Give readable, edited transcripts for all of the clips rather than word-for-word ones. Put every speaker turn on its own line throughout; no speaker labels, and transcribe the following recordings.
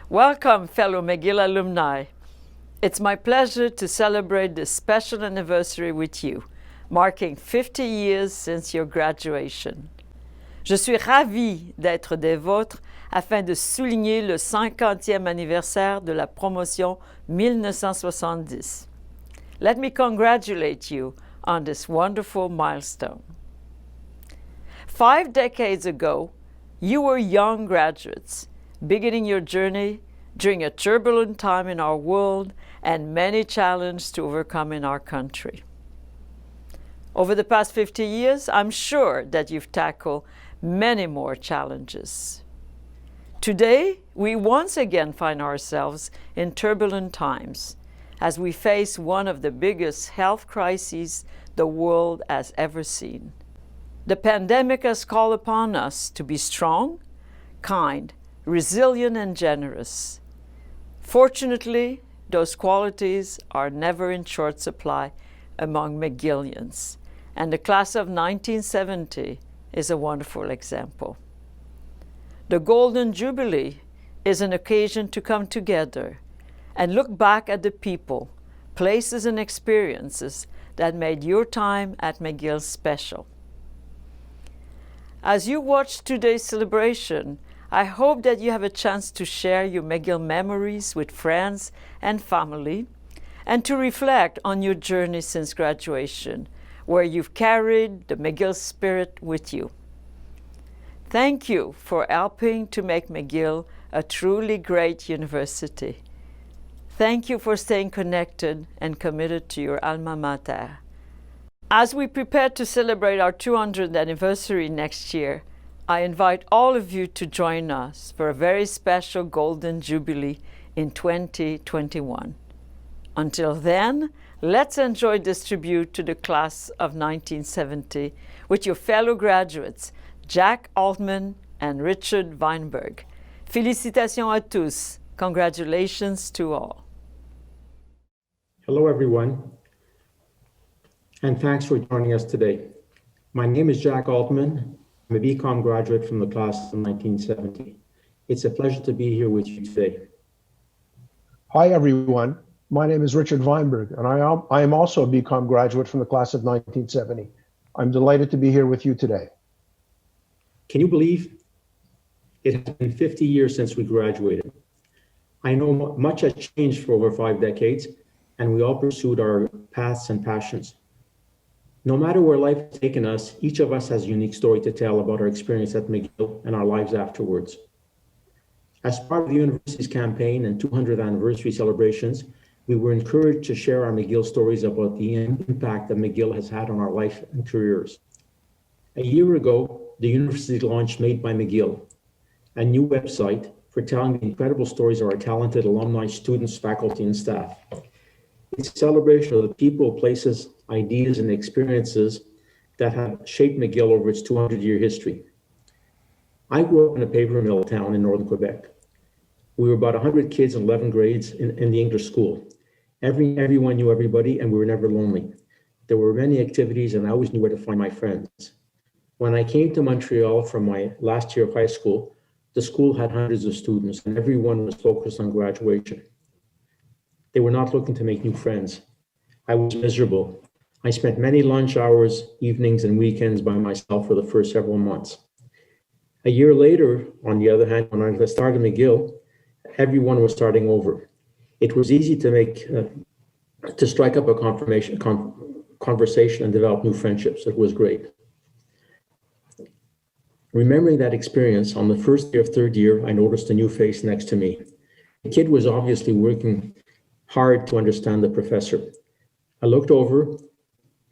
Welcome, fellow McGill alumni. It's my pleasure to celebrate this special anniversary with you, marking 50 years since your graduation. Je suis ravie d'être des vôtres afin de souligner le 50e anniversaire de la promotion 1970. Let me congratulate you on this wonderful milestone. 5 decades ago, you were young graduates, beginning your journey during a turbulent time in our world and many challenges to overcome in our country. Over the past 50 years, I'm sure that you've tackled many more challenges. Today, we once again find ourselves in turbulent times as we face one of the biggest health crises the world has ever seen. The pandemic has called upon us to be strong, kind, resilient, and generous. Fortunately, those qualities are never in short supply among McGillians, and the class of 1970 is a wonderful example. The Golden Jubilee is an occasion to come together and look back at the people, places, and experiences that made your time at McGill special. As you watch today's celebration, I hope that you have a chance to share your McGill memories with friends and family, and to reflect on your journey since graduation, where you've carried the McGill spirit with you. Thank you for helping to make McGill a truly great university. Thank you for staying connected and committed to your alma mater. As we prepare to celebrate our 200th anniversary next year, I invite all of you to join us for a very special Golden Jubilee in 2021. Until then, let's enjoy this tribute to the class of 1970 with your fellow graduates, Jack Altman and Richard Weinberg. Félicitations à tous. Congratulations to all.
Hello, everyone, and thanks for joining us today. My name is Jack Altman. I'm a BCom graduate from the class of 1970. It's a pleasure to be here with you today.
Hi, everyone. My name is Richard Weinberg, and I am also a BCom graduate from the class of 1970. I'm delighted to be here with you today.
Can you believe it has been 50 years since we graduated? I know much has changed for over 5 decades, and we all pursued our paths and passions. No matter where life has taken us, each of us has a unique story to tell about our experience at McGill and our lives afterwards. As part of the university's campaign and 200th anniversary celebrations, we were encouraged to share our McGill stories about the impact that McGill has had on our life and careers. A year ago, the university launched Made by McGill, a new website for telling the incredible stories of our talented alumni, students, faculty, and staff. It's a celebration of the people, places, ideas, and experiences that have shaped McGill over its 200-year history. I grew up in a paper mill town in northern Quebec. We were about 100 kids in 11 grades in the English school. Everyone knew everybody, and we were never lonely. There were many activities, and I always knew where to find my friends. When I came to Montreal from my last year of high school, the school had hundreds of students, and everyone was focused on graduation. They were not looking to make new friends. I was miserable. I spent many lunch hours, evenings, and weekends by myself for the first several months. A year later, on the other hand, when I started McGill, everyone was starting over. It was easy to strike up a conversation and develop new friendships. It was great. Remembering that experience, on the first day of third year, I noticed a new face next to me. The kid was obviously working hard to understand the professor. I looked over,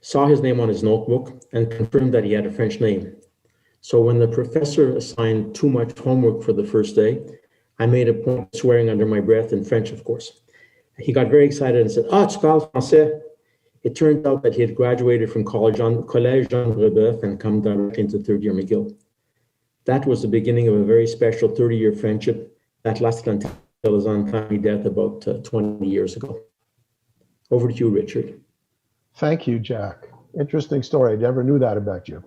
saw his name on his notebook, and confirmed that he had a French name. So when the professor assigned too much homework for the first day, I made a point of swearing under my breath in French, of course. He got very excited and said, "Ah, tu parles français?" It turned out that he had graduated from Collège Jean Brebeuf and come directly into third year McGill. That was the beginning of a very special 30-year friendship that lasted until his untimely death about 20 years ago. Over to you, Richard.
Thank you, Jack. Interesting story. I never knew that about you.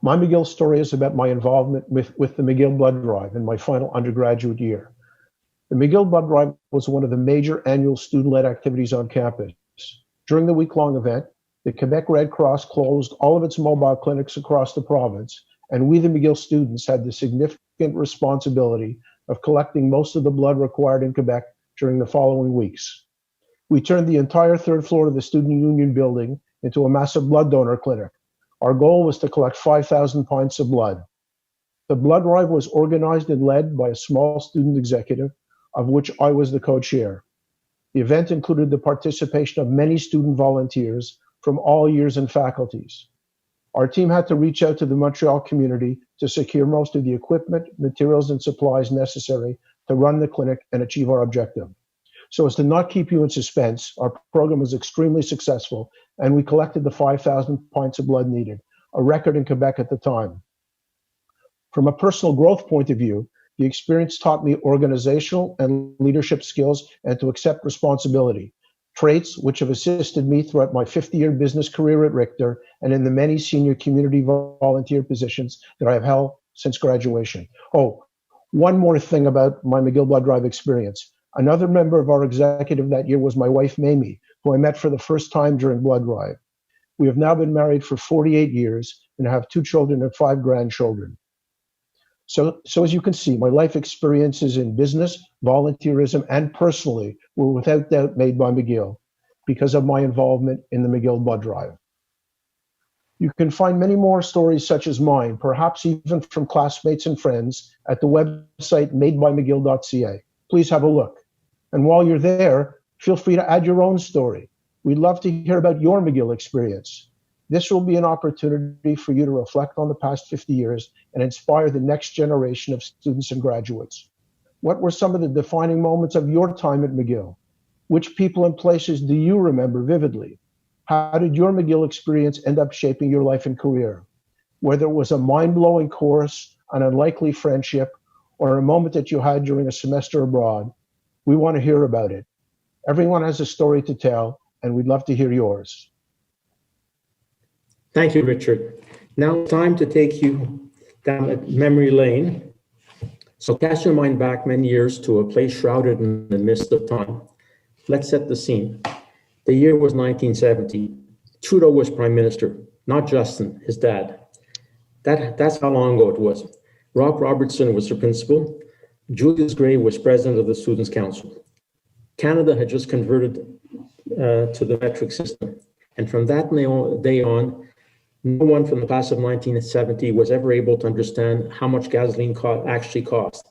My McGill story is about my involvement with the McGill Blood Drive in my final undergraduate year. The McGill Blood Drive was one of the major annual student-led activities on campus. During the week-long event, the Quebec Red Cross closed all of its mobile clinics across the province, and we, the McGill students, had the significant responsibility of collecting most of the blood required in Quebec during the following weeks. We turned the entire third floor of the Student Union building into a massive blood donor clinic. Our goal was to collect 5,000 pints of blood. The blood drive was organized and led by a small student executive, of which I was the co-chair. The event included the participation of many student volunteers from all years and faculties. Our team had to reach out to the Montreal community to secure most of the equipment, materials, and supplies necessary to run the clinic and achieve our objective. So as to not keep you in suspense, our program was extremely successful, and we collected the 5,000 pints of blood needed, a record in Quebec at the time. From a personal growth point of view, the experience taught me organizational and leadership skills and to accept responsibility, traits which have assisted me throughout my 50-year business career at Richter and in the many senior community volunteer positions that I have held since graduation. Oh, one more thing about my McGill Blood Drive experience. Another member of our executive that year was my wife, Mamie, who I met for the first time during Blood Drive. We have now been married for 48 years and have 2 children and 5 grandchildren. So as you can see, my life experiences in business, volunteerism, and personally were without doubt made by McGill because of my involvement in the McGill Blood Drive. You can find many more stories such as mine, perhaps even from classmates and friends, at the website madebymcgill.ca. Please have a look. And while you're there, feel free to add your own story. We'd love to hear about your McGill experience. This will be an opportunity for you to reflect on the past 50 years and inspire the next generation of students and graduates. What were some of the defining moments of your time at McGill? Which people and places do you remember vividly? How did your McGill experience end up shaping your life and career? Whether it was a mind-blowing course, an unlikely friendship, or a moment that you had during a semester abroad, we want to hear about it. Everyone has a story to tell, and we'd love to hear yours.
Thank you, Richard. Now it's time to take you down memory lane. So cast your mind back many years to a place shrouded in the mist of time. Let's set the scene. The year was 1970. Trudeau was prime minister, not Justin, his dad. That's how long ago it was. Rock Robertson was the principal. Julius Gray was president of the Students' Council. Canada had just converted to the metric system. And from that day on, no one from the class of 1970 was ever able to understand how much gasoline actually cost.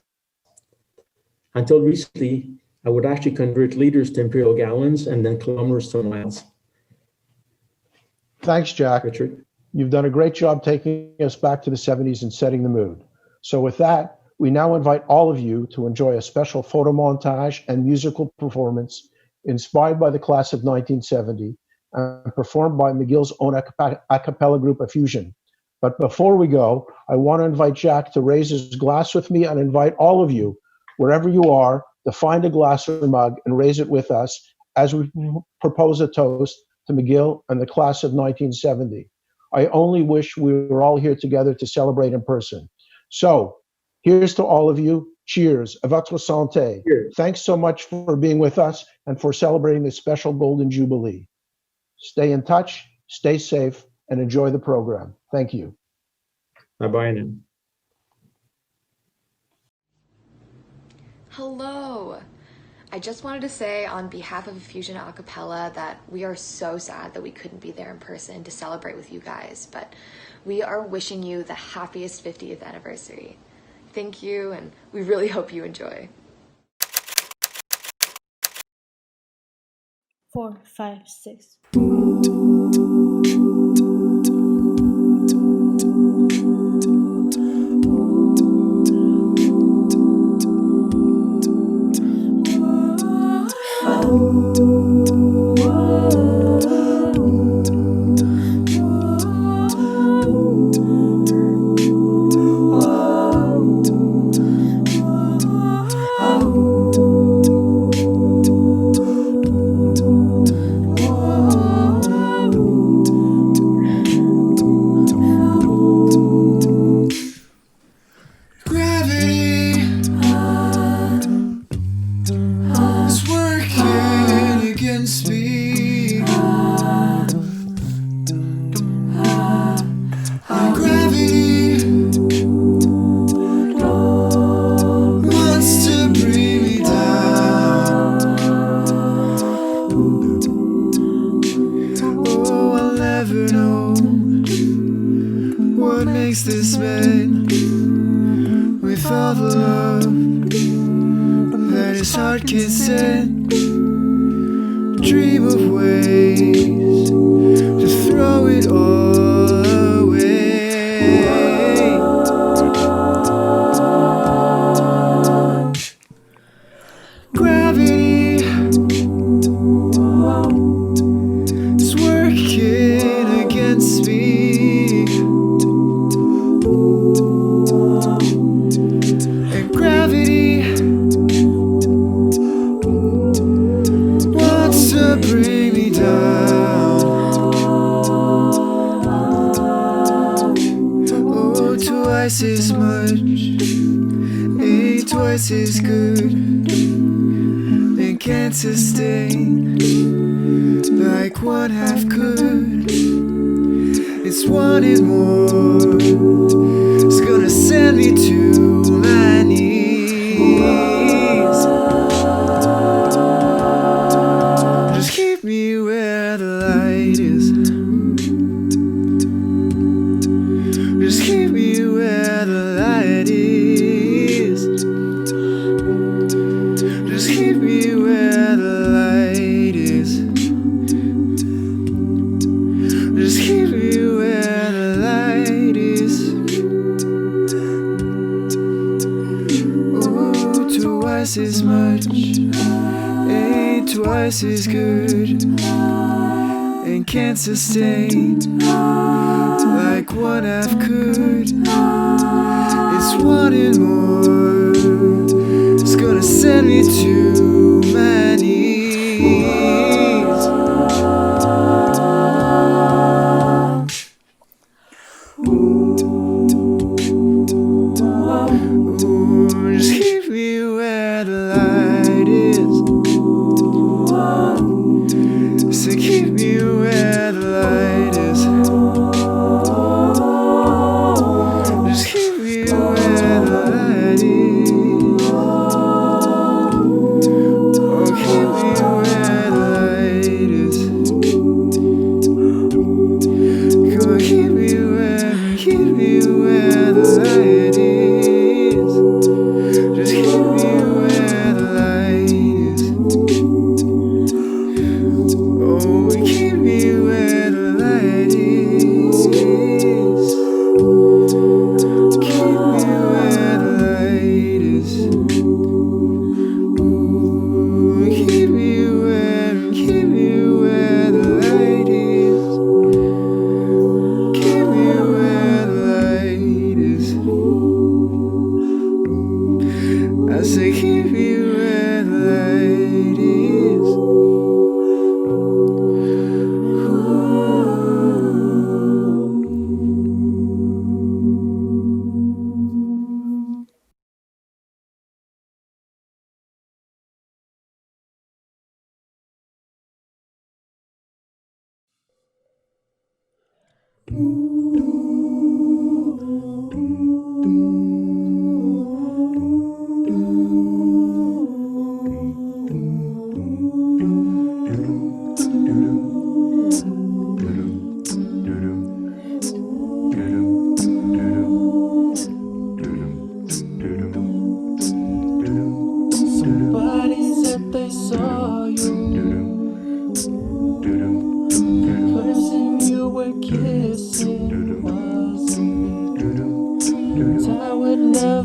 Until recently, I would actually convert liters to imperial gallons and then kilometers to miles.
Thanks, Jack.
Richard.
You've done a great job taking us back to the 70s and setting the mood. So with that, we now invite all of you to enjoy a special photo montage and musical performance inspired by the class of 1970 and performed by McGill's own Acapella group, Effusion. But before we go, I want to invite Jack to raise his glass with me and invite all of you, wherever you are, to find a glass or mug and raise it with us as we propose a toast to McGill and the class of 1970. I only wish we were all here together to celebrate in person. So here's to all of you. Cheers. À votre santé.
Cheers.
Thanks so much for being with us and for celebrating this special Golden Jubilee. Stay in touch, stay safe, and enjoy the program. Thank you.
Bye-bye now.
Hello. I just wanted to say on behalf of Effusion A Capella that we are so sad that we couldn't be there in person to celebrate with you guys, but we are wishing you the happiest 50th anniversary. Thank you, and we really hope you enjoy.
4, 5, 6.
makes this man with all the love that his heart can send. Dream of ways to throw it all away. Gravity is working against me. And gravity wants to bring me down. Oh, twice as much ain't twice as good, and can't sustain like one half could. It's wanting more, it's gonna send me to my knees. Just keep me where the light is. Just keep me where the light is. Just keep me where the light is. Just keep me where the light is. Oh, twice as much ain't twice as good, and can't sustain like one half could. It's wanting more, it's gonna send me to my knees. Ooh, just keep me where the light is. So keep me where the light is. Just keep me where the light is. Oh, keep me where the light is. Come on, keep me where the light is. Just keep me where the light is. Oh, keep me where the light is. Keep me where the light is. Ooh, keep me where the light is. Keep me where the light is. I say keep me where the light is.
Somebody said they saw you. The person you were kissing wasn't me. I would never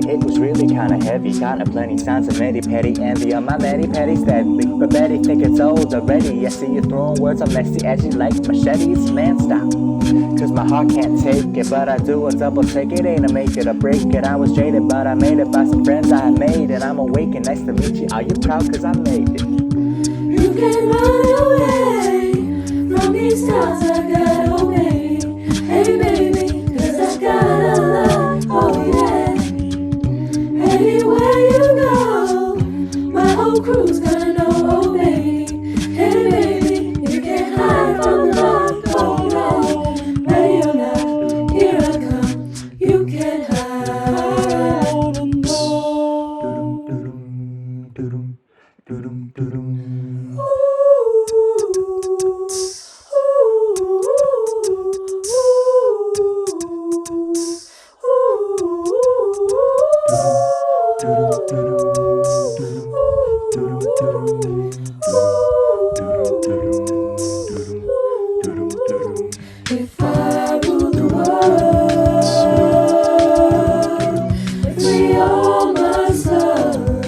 February, it was really kinda heavy. Got a plenty signs of many petty envy on my many petty steadily. But Betty think it's old already. I see you throwing words on messy, edgy like machetes. Man, stop. Cause my heart can't take it, but I do a double take. It ain't a make it or break it. I was jaded, but I made it by some friends I had made. And I'm awake and nice to meet you. Are you proud? Cause I made it.
You can run away from these times I gotta obey. Hey baby, cause I gotta love, oh yeah. Anywhere you go, my whole crew's gonna know, oh baby. Hey baby, you can't hide from love, oh no. Ready or not, here I come, you can't hide. If I rule the world, if we all must love,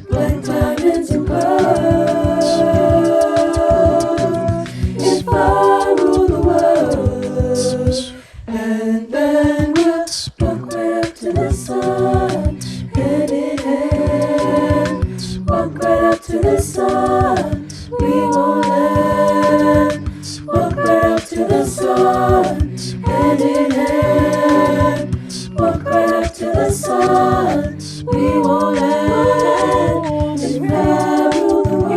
like diamonds and pearls. If I rule the world, and then we'll walk right up to the sun, hand in hand, walk right up to the sun. We won't let walk right up to the sun, hand in hand. Walk right up to the sun. We won't let it rule the world.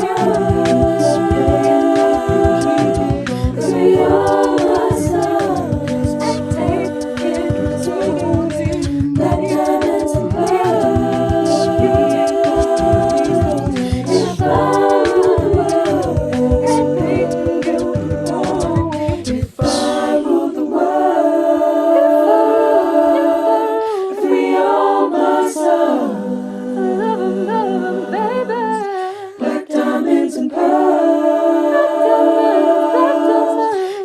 'Cause we all must love and take it easy. Like diamonds and pearls. If I rule the world and make you wrong. If I rule the world, if we all must love, baby, like diamonds and pearls.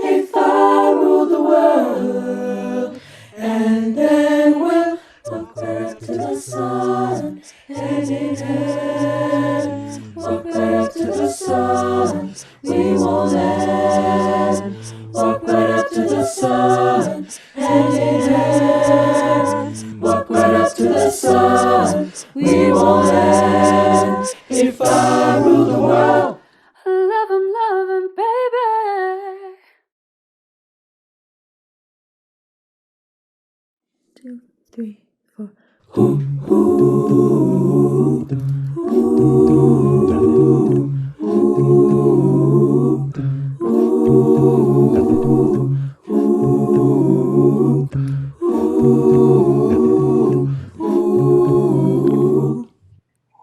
If I rule the world, and then we'll walk right up to the sun, hand in hand, walk right up to the sun. We won't let walk right up to the sun, hand in hand, walk right up to the sun. We won't let. If I rule the world, love 'em, baby. 2, 3, 4.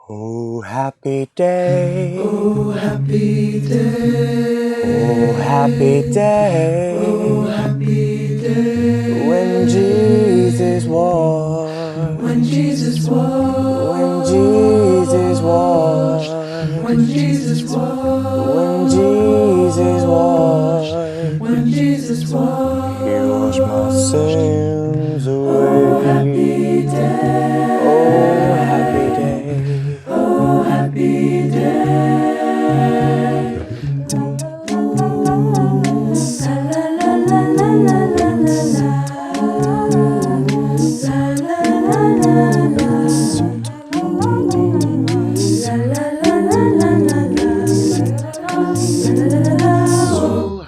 Oh, happy day.
Oh, happy day.
Oh, happy day.
Oh, happy day.
When Jesus was.
When Jesus was.
When Jesus was.
When Jesus was.
When Jesus was.
When Jesus was.
He washed my sins away.
Oh, happy day.
Oh, happy day.
Oh, happy day. La la la la la la la. La la la la la. La la la la la la.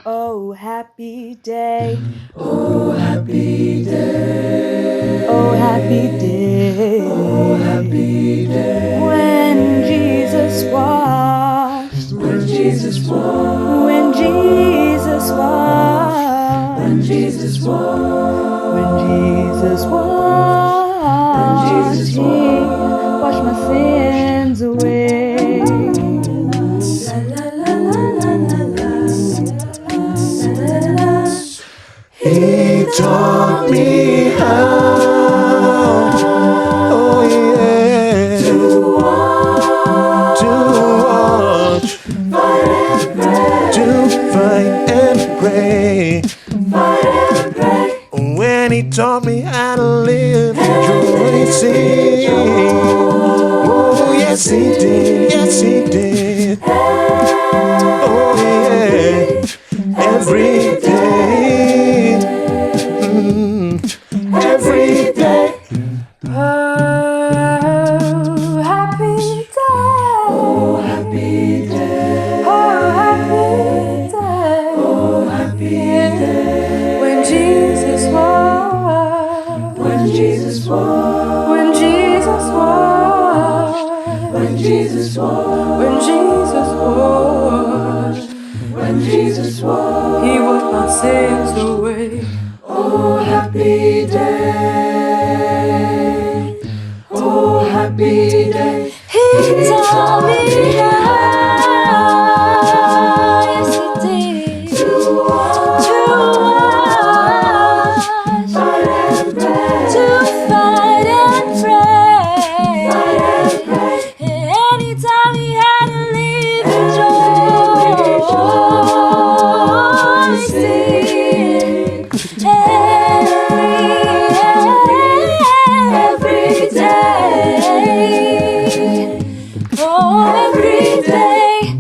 Oh, happy day.
Oh, happy day.
Oh, happy day.
Oh, happy day.
When Jesus washed.
When Jesus washed.
When Jesus washed.
When Jesus washed.
When Jesus washed.
When Jesus
He washed my sins away.
La la la la la la. La la la.
He taught me how, oh yeah, to watch, to fight and pray,
Fight and pray.
when he taught me how to live rejoicing. Oh, yes, he did. Yes, he did. Oh, yeah. Every day. Every day.
Oh, happy day. Oh, happy day. Oh, happy day. Oh, happy day. When Jesus was. When Jesus was. When Jesus was. When Jesus was. When Jesus was. When Jesus was. He washed my sins away. Oh, happy day. Oh, happy day. He taught me how, yes he did, to wash, fight and pray, to fight and pray, and he taught me how to live rejoicing every day. Oh, every day.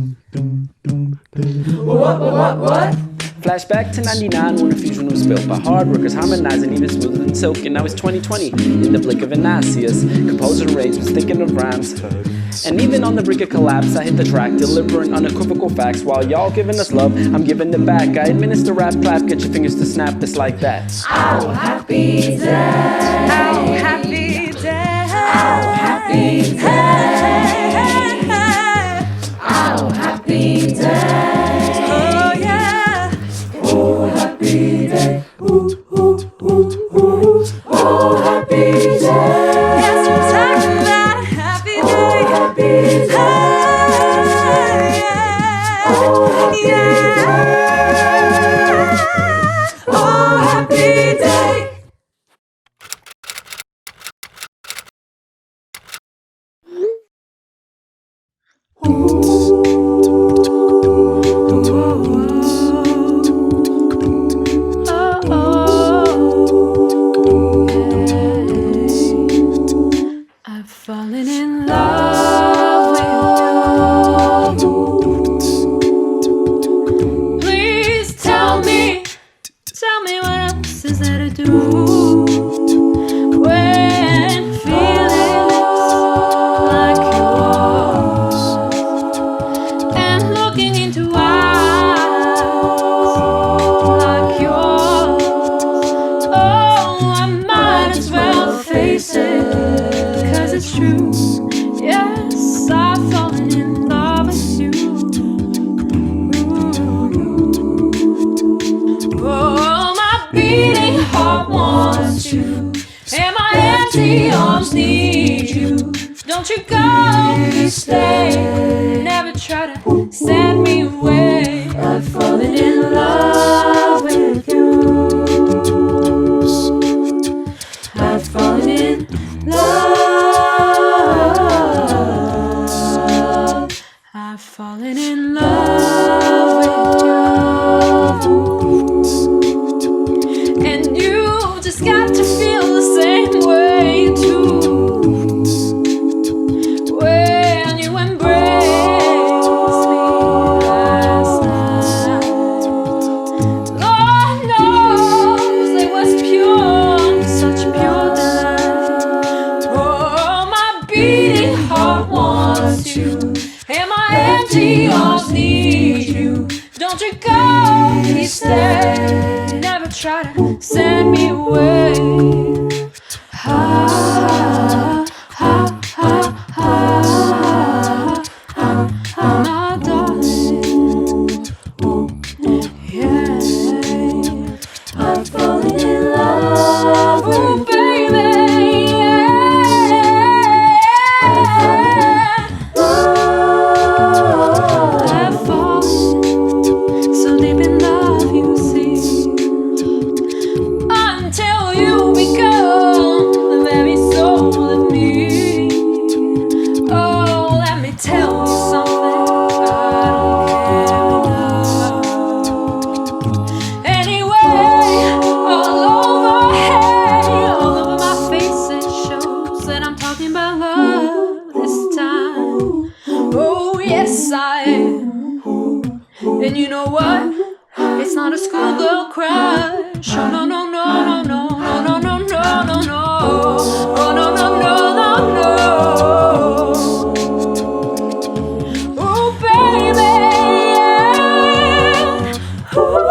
What?
Flashback to 99 when Effusion was built by hard workers, harmonizing even smoother than silk. And now it's 2020, in the blink of an eye, see us. Composer Rage was thinking of rhymes. And even on the brink of collapse, I hit the track, delivering unequivocal facts. While y'all giving us love, I'm giving it back. I administer rap clap, get your fingers to snap just like that.
Oh, happy day. Oh, happy day. Oh, happy day. Oh, happy day. Oh, yeah. Oh, happy day. Ooh, ooh, ooh, ooh. Oh, happy day. Yes, we're talking about a happy day. Oh, happy day. Oh, yeah. Oh, happy day. I've fallen in love with you. Please tell me what else is there to do when feeling like yours and looking into eyes like yours. Oh, I might as well face it, 'cause it's true. Yes, I've fallen in love with you. Oh, my beating heart wants you, and my empty arms need you. Don't you go, please stay. Never try to send me away. I've fallen in love with you. I've fallen in love. I've fallen in love with you. And you just got to feel the same way too. When you embraced me last night, Lord knows it was pure, such pure delight. Oh, my beating heart wants you, and my empty arms need you. Don't you go, please stay. Never try to send me away. Ha, ha, ha, ha, ha, ha, my darling. Yeah, I've fallen in love with you, baby. I've fallen so deep in love, you see, until you became you know what? It's not a schoolgirl crush. Oh no no no no no no no no no no no. Oh no no no no no. Oh baby, yeah. Oh,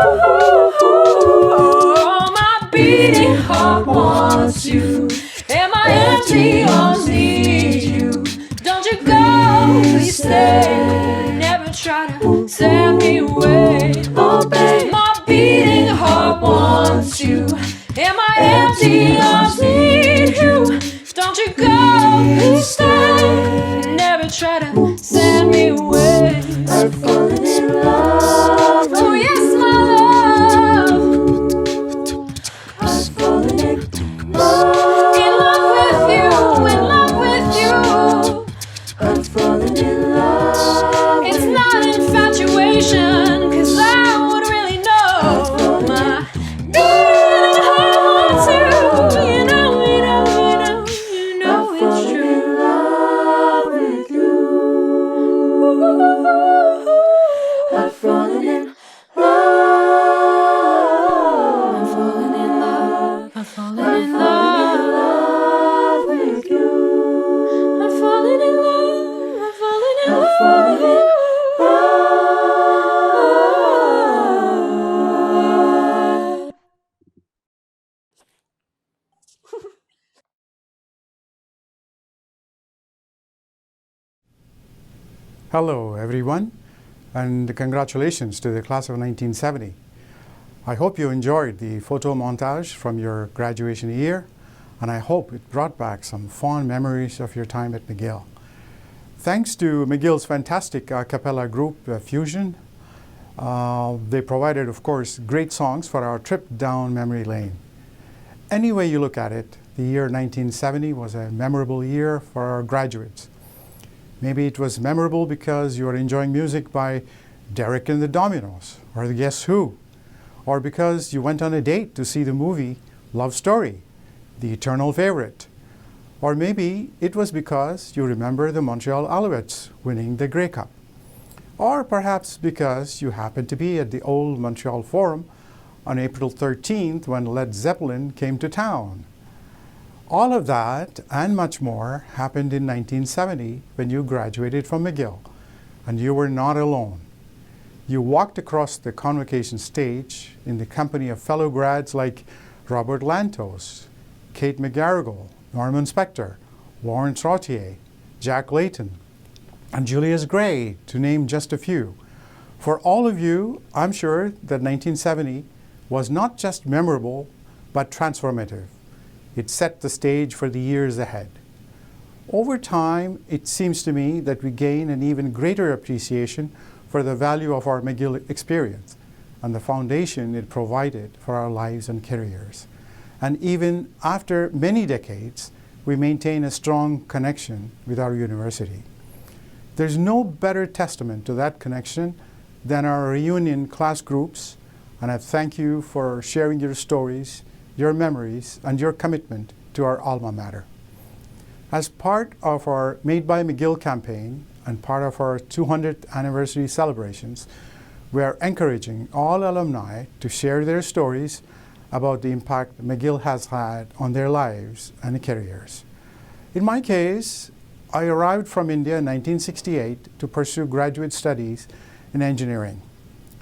my beating heart wants you, and my empty arms need you. Don't you go, please stay. Never try to send me away. Oh babe, my beating heart wants you, and my empty arms need you. Don't you go, please stay. Never try to send me away. I'm falling in love. Oh yes, my love. I'm falling in love. In love with you, in love with you. I'm falling in love. It's not infatuation, 'cause I would really know. My beating heart wants you. You know, you know, you know, you know it's true. I'm falling in love with you. I'm falling in love. I'm falling in love. I'm falling in love with you. I'm falling in love. I'm falling in love. I'm falling in love.
Hello, everyone, and congratulations to the class of 1970. I hope you enjoyed the photo montage from your graduation year, and I hope it brought back some fond memories of your time at McGill. Thanks to McGill's fantastic a cappella group, Effusion, they provided, of course, great songs for our trip down memory lane. Any way you look at it, the year 1970 was a memorable year for our graduates. Maybe it was memorable because you were enjoying music by Derek and the Dominos, or the Guess Who, or because you went on a date to see the movie Love Story, the eternal favorite. Or maybe it was because you remember the Montreal Alouettes winning the Grey Cup. Or perhaps because you happened to be at the old Montreal Forum on April 13th when Led Zeppelin came to town. All of that and much more happened in 1970 when you graduated from McGill, and you were not alone. You walked across the convocation stage in the company of fellow grads like Robert Lantos, Kate McGarrigle, Norman Spector, Lawrence Fortier, Jack Layton, and Julius Gray, to name just a few. For all of you, I'm sure that 1970 was not just memorable, but transformative. It set the stage for the years ahead. Over time, it seems to me that we gain an even greater appreciation for the value of our McGill experience and the foundation it provided for our lives and careers. And even after many decades, we maintain a strong connection with our university. There's no better testament to that connection than our reunion class groups, and I thank you for sharing your stories, your memories, and your commitment to our alma mater. As part of our Made by McGill campaign and part of our 200th anniversary celebrations, we are encouraging all alumni to share their stories about the impact McGill has had on their lives and careers. In my case, I arrived from India in 1968 to pursue graduate studies in engineering.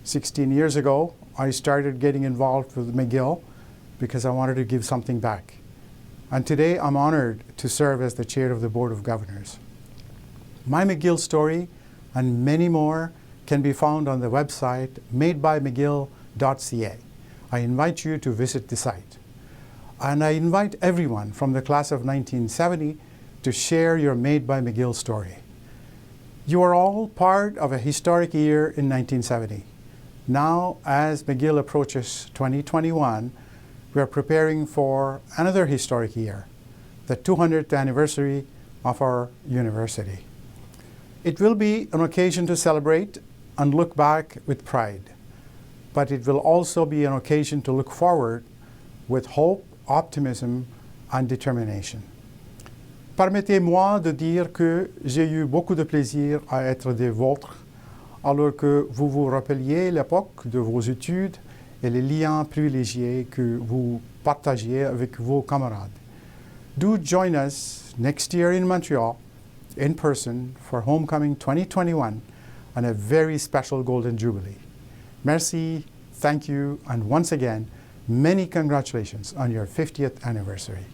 16 years ago, I started getting involved with McGill because I wanted to give something back. And today I'm honored to serve as the chair of the Board of Governors. My McGill story and many more can be found on the website madebymcgill.ca. I invite you to visit the site. And I invite everyone from the class of 1970 to share your Made by McGill story. You are all part of a historic year in 1970. Now, as McGill approaches 2021, we are preparing for another historic year, the 200th anniversary of our university. It will be an occasion to celebrate and look back with pride, but it will also be an occasion to look forward with hope, optimism, and determination. Permettez-moi de dire que j'ai eu beaucoup de plaisir à être des vôtres alors que vous vous rappeliez l'époque de vos études et les liens privilégiés que vous partagiez avec vos camarades. Do join us next year in Montreal in person for Homecoming 2021 and a very special Golden Jubilee. Merci, thank you, and once again, many congratulations on your 50th anniversary.